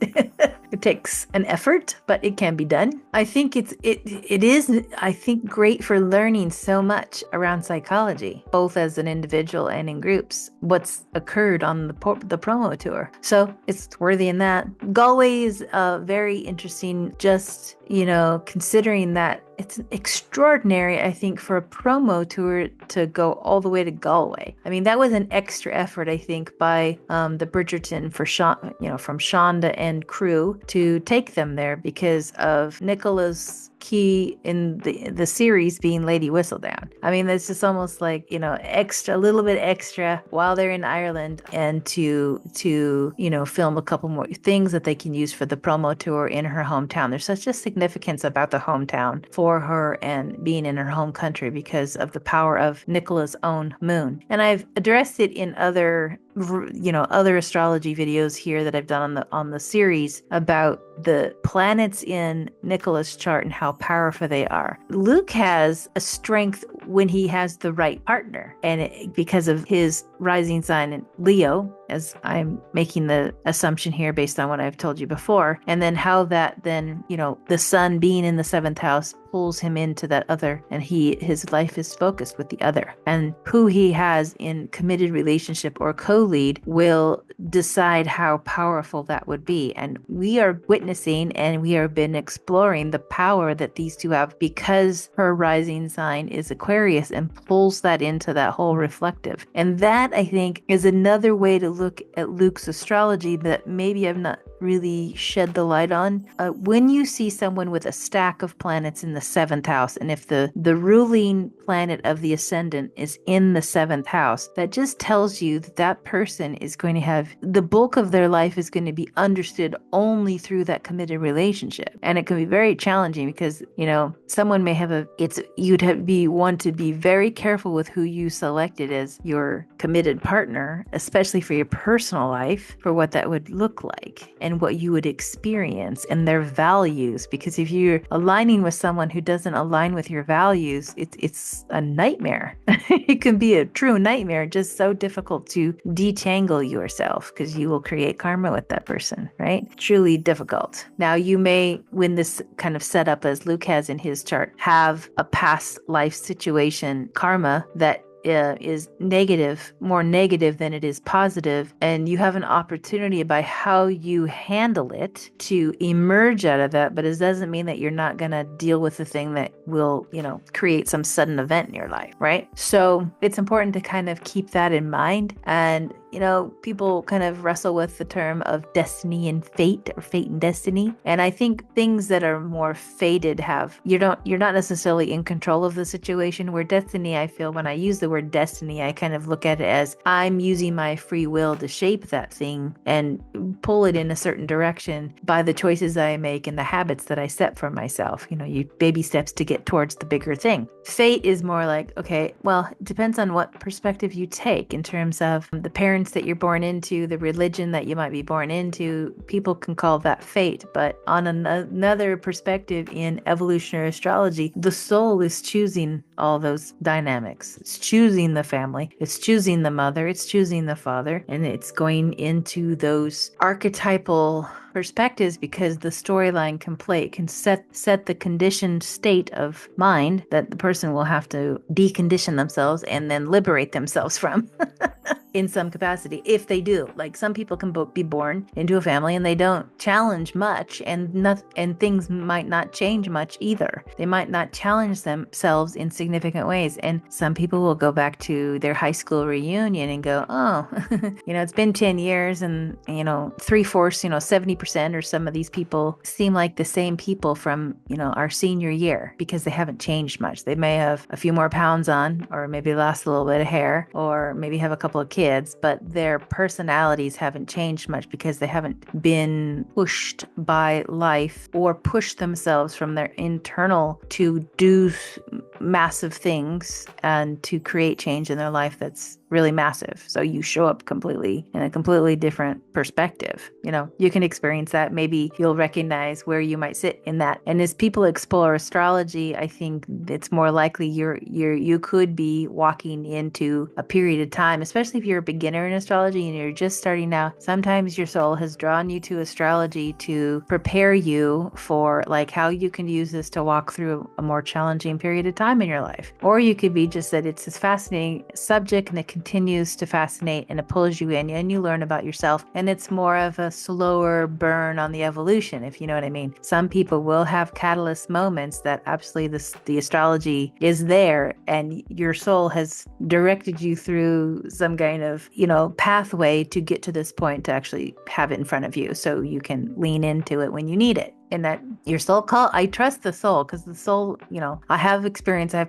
It takes an effort, but it can be done. I think it is, I think, great for learning so much around psychology, both as an individual and in groups, what's occurred on the promo tour. So it's worthy in that. Galway is very interesting, just, considering that it's extraordinary, I think, for a promo tour to go all the way to Galway. I mean, that was an extra effort, I think, by the Bridgerton from Shonda and crew to take them there because of Nicola's key in the series being Lady Whistledown. I mean, it's just almost like, a little bit extra while they're in Ireland, and to film a couple more things that they can use for the promo tour in her hometown. There's such a significance about the hometown for her and being in her home country because of the power of Nicola's own moon. And I've addressed it in other astrology videos here that I've done on the series about the planets in Nicola's chart and how powerful they are. Luke has a strength when he has the right partner, and because of his rising sign in Leo, as I'm making the assumption here based on what I've told you before, and then how that then, the sun being in the 7th house pulls him into that other, and his life is focused with the other, and who he has in committed relationship or co-lead will decide how powerful that would be. And we are witnessing, and we have been exploring the power that these two have because her rising sign is Aquarius and pulls that into that whole reflective. And that, I think, is another way to look at Luke's astrology that maybe I've not really shed the light on. When you see someone with a stack of planets in the 7th house, and if the ruling planet of the ascendant is in the 7th house, that just tells you that person is going to have the bulk of their life is going to be understood only through that committed relationship. And it can be very challenging because, someone may have want to be very careful with who you selected as your committed partner, especially for your personal life, for what that would look like and what you would experience and their values. Because if you're aligning with someone who doesn't align with your values, it's a nightmare. It can be a true nightmare, just so difficult to detangle yourself because you will create karma with that person, right? Truly difficult. Now, you may, when this kind of setup as Luke has in his chart, have a past life situation karma that is more negative than it is positive, and you have an opportunity by how you handle it to emerge out of that. But it doesn't mean that you're not going to deal with the thing that will, create some sudden event in your life, right? So it's important to kind of keep that in mind. And people kind of wrestle with the term of destiny and fate, or fate and destiny. And I think things that are more fated you're not necessarily in control of the situation, where destiny, I feel when I use the word destiny, I kind of look at it as I'm using my free will to shape that thing and pull it in a certain direction by the choices I make and the habits that I set for myself. You baby steps to get towards the bigger thing. Fate is more like, okay, well, it depends on what perspective you take in terms of the parents that you're born into, the religion that you might be born into. People can call that fate, but on another perspective in evolutionary astrology, the soul is choosing all those dynamics. It's choosing the family, it's choosing the mother, it's choosing the father, and it's going into those archetypal perspectives because the storyline can set the conditioned state of mind that the person will have to decondition themselves and then liberate themselves from in some capacity, if they do. Like, some people can be born into a family and they don't challenge much, and things might not change much either. They might not challenge themselves in significant ways. And some people will go back to their high school reunion and go, oh, it's been 10 years and, 3/4, 70% or some of these people seem like the same people from, our senior year, because they haven't changed much. They may have a few more pounds on, or maybe lost a little bit of hair, or maybe have a couple of kids, but their personalities haven't changed much because they haven't been pushed by life or pushed themselves from their internal to do massive things and to create change in their life that's really massive. So you show up completely in a completely different perspective. You can experience experience that, maybe you'll recognize where you might sit in that. And as people explore astrology, I think it's more likely you could be walking into a period of time, especially if you're a beginner in astrology and you're just starting out. Sometimes your soul has drawn you to astrology to prepare you for like how you can use this to walk through a more challenging period of time in your life. Or you could be just that it's this fascinating subject and it continues to fascinate and it pulls you in and you learn about yourself, and it's more of a slower burn on the evolution, if you know what I mean. Some people will have catalyst moments that absolutely the astrology is there and your soul has directed you through some kind of, pathway to get to this point to actually have it in front of you so you can lean into it when you need it. And that your soul call, I trust the soul because the soul, I have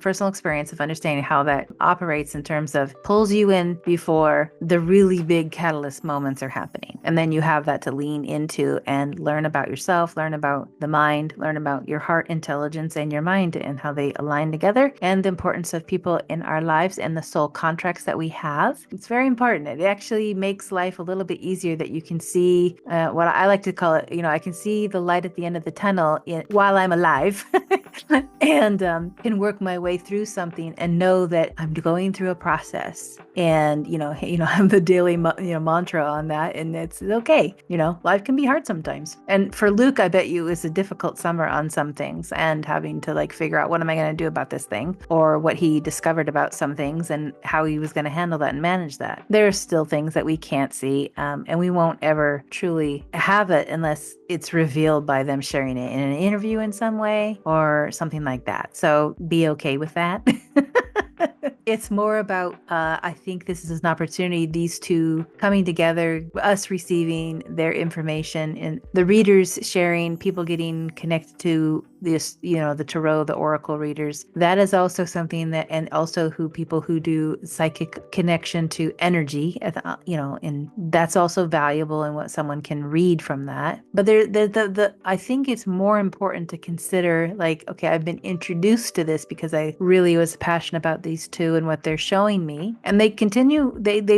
personal experience of understanding how that operates in terms of pulls you in before the really big catalyst moments are happening. And then you have that to lean into and learn about yourself, learn about the mind, learn about your heart intelligence and your mind and how they align together, and the importance of people in our lives and the soul contracts that we have. It's very important. It actually makes life a little bit easier that you can see what I like to call it, I can see the light at the end of the tunnel while I'm alive and can work my way through something and know that I'm going through a process and, I'm the daily, mantra on that. And it's okay. Life can be hard sometimes. And for Luke, I bet you it was a difficult summer on some things and having to figure out what am I going to do about this thing, or what he discovered about some things and how he was going to handle that and manage that. There are still things that we can't see and we won't ever truly have it unless it's revealed by them sharing it in an interview in some way or something like that. So be okay with that. It's more about, I think this is an opportunity, these two coming together, us receiving their information and the readers sharing, people getting connected to this, the tarot, the oracle readers. That is also something that, and also people who do psychic connection to energy, and that's also valuable in what someone can read from that. But I think it's more important to consider okay, I've been introduced to this because I really was passionate about these two and what they're showing me. And they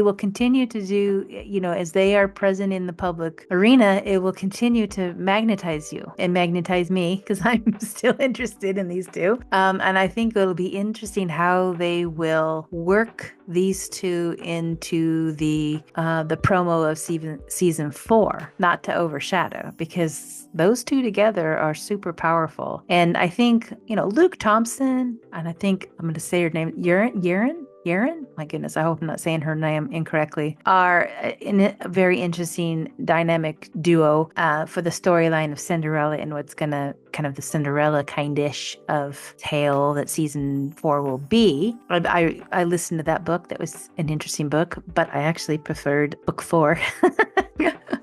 will continue to do, as they are present in the public arena, it will continue to magnetize you and magnetize me because I'm still interested in these two. And I think it'll be interesting how they will work these two into the promo of season 4, not to overshadow, because those two together are super powerful. And I think, Luke Thompson, and I think I'm going to say her name, Yaren? My goodness, I hope I'm not saying her name incorrectly, are in a very interesting dynamic duo for the storyline of Cinderella and what's going to kind of the Cinderella kind-ish of tale that season 4 will be. I listened to that book. That was an interesting book, but I actually preferred book 4.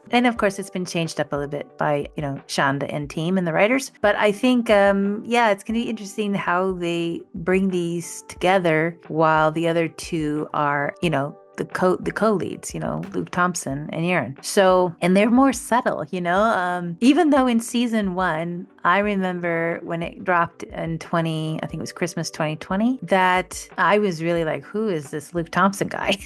And of course, it's been changed up a little bit by, Shonda and team and the writers. But I think, it's going to be interesting how they bring these together while the other two are, the co-leads, Luke Thompson and Aaron. So, and they're more subtle, even though in season 1, I remember when it dropped in I think it was Christmas 2020, that I was really like, who is this Luke Thompson guy?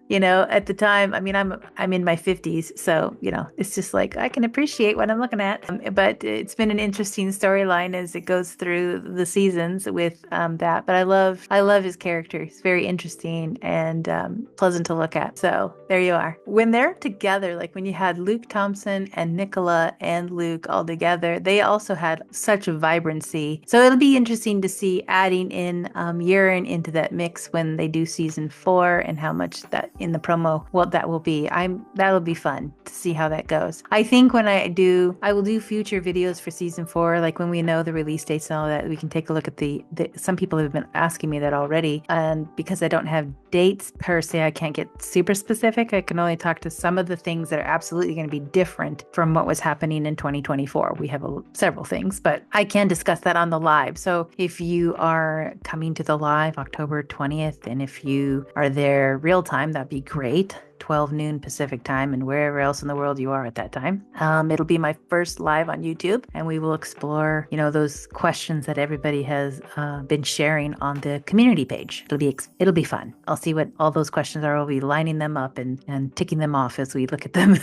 At the time, I'm in my 50s, so, it's just I can appreciate what I'm looking at. But it's been an interesting storyline as it goes through the seasons with that. But I love his character. He's very interesting and pleasant to look at. So there you are. When they're together, when you had Luke Thompson and Nicola and Luke all together, they also had such a vibrancy. So it'll be interesting to see adding in Urine into that mix when they do season 4 and how much that in the promo, what that will be. That'll be fun to see how that goes. I think when I will do future videos for season 4, when we know the release dates and all that, we can take a look at the some people have been asking me that already. And because I don't have dates per se, I can't get super specific. I can only talk to some of the things that are absolutely going to be different from what was happening in 2024. We have several things, but I can discuss that on the live. So if you are coming to the live October 20th, and if you are there real time, that'd be great. 12 noon Pacific time and wherever else in the world you are at that time. It'll be my first live on YouTube, and we will explore, those questions that everybody has been sharing on the community page. It'll be fun. I'll see what all those questions are. We'll be lining them up and ticking them off as we look at them.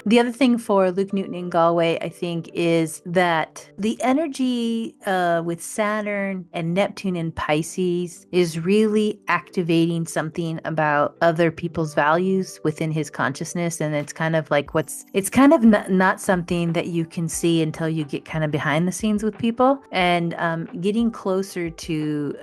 The other thing for Luke Newton in Galway, I think, is that the energy with Saturn and Neptune in Pisces is really activating something about other people's values within his consciousness. And it's kind of like it's kind of not something that you can see until you get kind of behind the scenes with people. And getting closer to,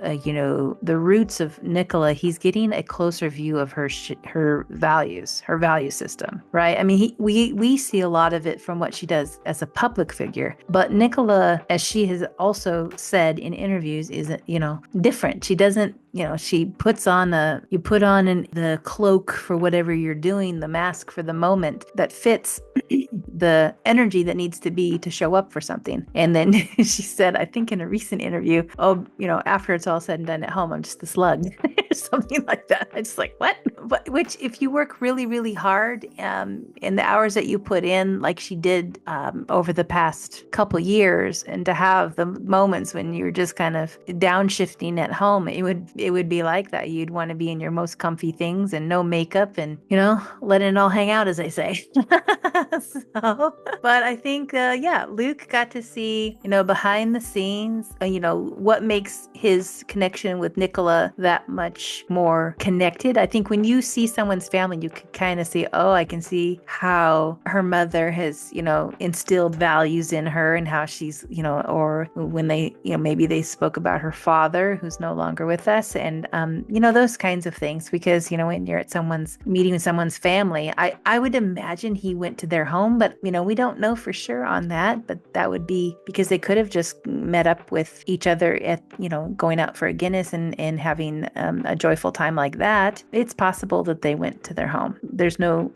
the roots of Nicola, he's getting a closer view of her values, her value system, right? I mean, we see a lot of it from what she does as a public figure, but Nicola, as she has also said in interviews, is, different. She doesn't, she puts on the cloak for whatever you're doing, the mask for the moment that fits the energy that needs to be to show up for something. And then she said, I think in a recent interview, after it's all said and done at home, I'm just a slug, something like that. I just like, what? But which, if you work really, really hard, in the hours that you put in, like she did over the past couple years, and to have the moments when you're just kind of downshifting at home, it would be like that. You'd want to be in your most comfy things and no makeup and, letting it all hang out, as they say. But I think, Luke got to see, behind the scenes, what makes his connection with Nicola that much more connected. I think when you see someone's family, you can kind of see, I can see how her mother has, instilled values in her, and how she's, or when they, maybe they spoke about her father who's no longer with us, and, those kinds of things. Because, when you're at meeting with someone's family, I would imagine he went to their home, but, we don't know for sure on that. But that would be because they could have just met up with each other at, going out for a Guinness and having a joyful time like that. It's possible that they went to their home.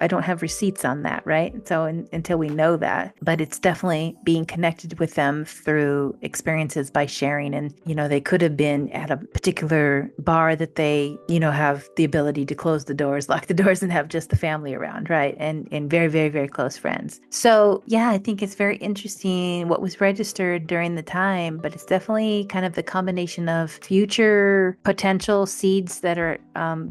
I don't have receipts on that, right? So until we know that, but it's definitely being connected with them through experiences by sharing. And, they could have been at a particular bar that they, have the ability to close the doors, lock the doors, and have just the family around, right? And very, very, very close friends. So yeah, I think it's very interesting what was registered during the time, but it's definitely kind of the combination of future potential seeds that are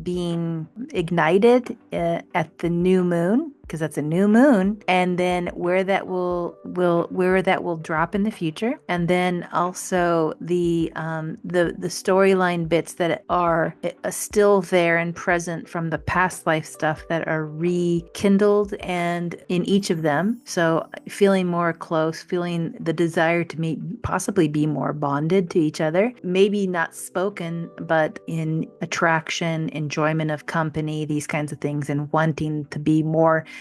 being ignited at the new moon, because that's a new moon, and then where that will drop in the future, and then also the storyline bits that are still there and present from the past life stuff that are rekindled and in each of them. So feeling more close, feeling the desire to possibly be more bonded to each other, maybe not spoken, but in attraction, enjoyment of company, these kinds of things, and wanting to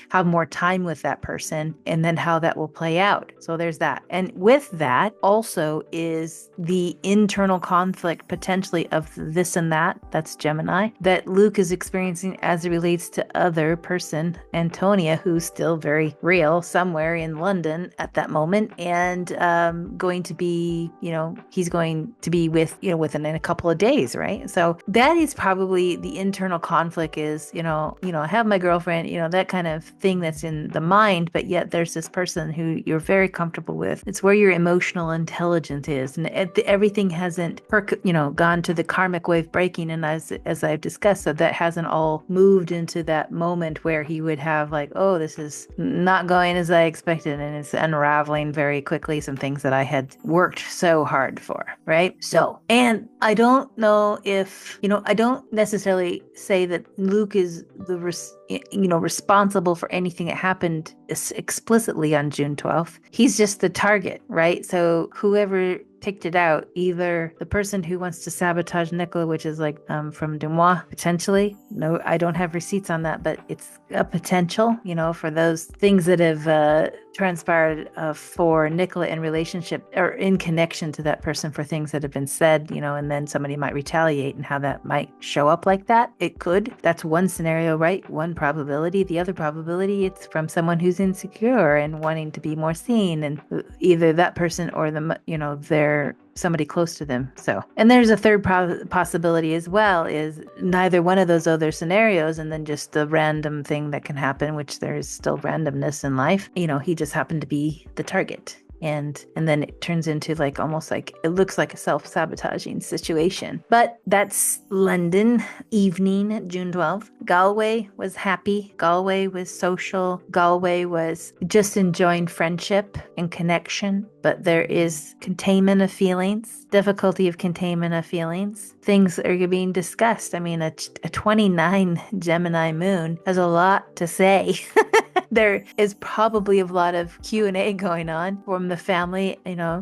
have more time with that person, and then how that will play out. So there's that. And with that also is the internal conflict potentially of this and that's Gemini, that Luke is experiencing as it relates to other person, Antonia, who's still very real somewhere in London at that moment, and going to be, he's going to be within a couple of days, right? So that is probably the internal conflict is, I have my girlfriend, that kind of thing that's in the mind, but yet there's this person who you're very comfortable with. It's where your emotional intelligence is, and everything hasn't, gone to the karmic wave breaking. And as I've discussed, so that hasn't all moved into that moment where he would have like, this is not going as I expected, and it's unraveling very quickly some things that I had worked so hard for, right? So, and I don't know if, I don't necessarily say that Luke is responsible for anything that happened explicitly on June 12th. He's just the target, right? So whoever picked it out, either the person who wants to sabotage Nicola, which is like from Dumois, potentially. No, I don't have receipts on that, but it's a potential, for those things that have transpired for Nicola in relationship or in connection to that person, for things that have been said, and then somebody might retaliate, and how that might show up like that. It could. That's one scenario, right? One probability. The other probability, it's from someone who's insecure and wanting to be more seen, and either that person or their they're somebody close to them. So, and there's a third possibility as well, is neither one of those other scenarios, and then just the random thing that can happen, which there is still randomness in life. He just happened to be the target. And then it turns into like almost like it looks like a self-sabotaging situation. But that's London evening, June 12th. Galway was happy. Galway was social. Galway was just enjoying friendship and connection. But there is containment of feelings, difficulty of containment of feelings. Things are being discussed. I mean, a 29 Gemini moon has a lot to say. There is probably a lot of Q&A going on from the family,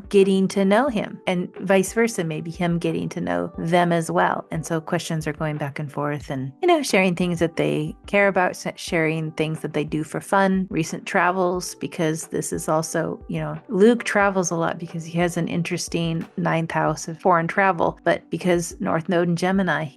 getting to know him, and vice versa, maybe him getting to know them as well. And so questions are going back and forth, and, sharing things that they care about, sharing things that they do for fun, recent travels, because this is also, Luke travels a lot because he has an interesting ninth house of foreign travel, but because North Node in Gemini,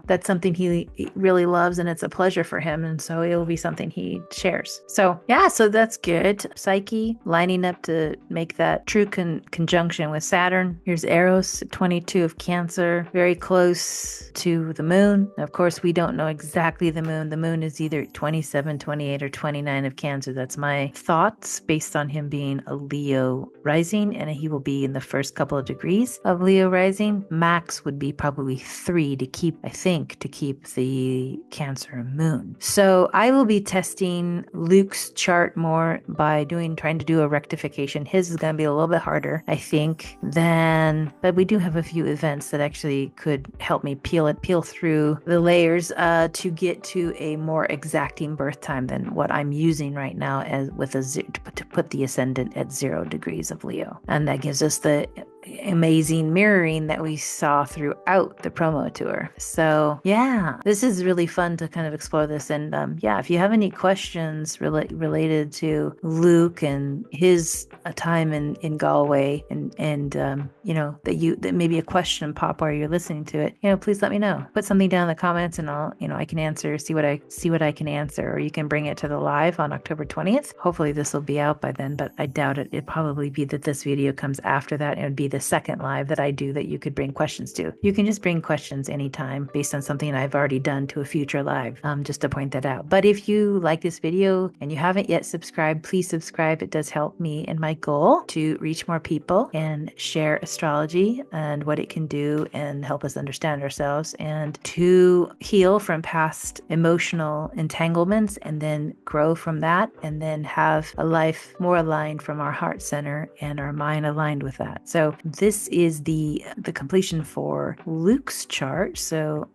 that's something he really loves, and it's a pleasure for him. And so it will be something he shares. So that's good. Psyche lining up to make that true conjunction with Saturn. Here's Eros, 22 of Cancer, very close to the moon. Of course, we don't know exactly the moon. The moon is either 27, 28, or 29 of Cancer. That's my thoughts based on him being a Leo rising, and he will be in the first couple of degrees of Leo rising. Max would be probably 3 to keep the Cancer moon. So I will be testing Luke's chart more by trying to do a rectification. His is going to be a little bit harder, I think, but we do have a few events that actually could help me peel through the layers to get to a more exacting birth time than what I'm using right now to put the ascendant at 0 degrees of Leo. And that gives us the amazing mirroring that we saw throughout the promo tour. So this is really fun to kind of explore this. And if you have any questions related to Luke and his time in Galway, and that maybe a question pop while you're listening to it, please let me know. Put something down in the comments, and I can answer, see what I can answer, or you can bring it to the live on October 20th. Hopefully this will be out by then, but I doubt it. It'd probably be that this video comes after that. It would be the second live that I do that you could bring questions to. You can just bring questions anytime based on something I've already done to a future live, just to point that out. But if you like this video and you haven't yet subscribed, please subscribe. It does help me in my goal to reach more people and share astrology and what it can do and help us understand ourselves, and to heal from past emotional entanglements and then grow from that, and then have a life more aligned from our heart center and our mind aligned with that. So this is the completion for Luke's chart. So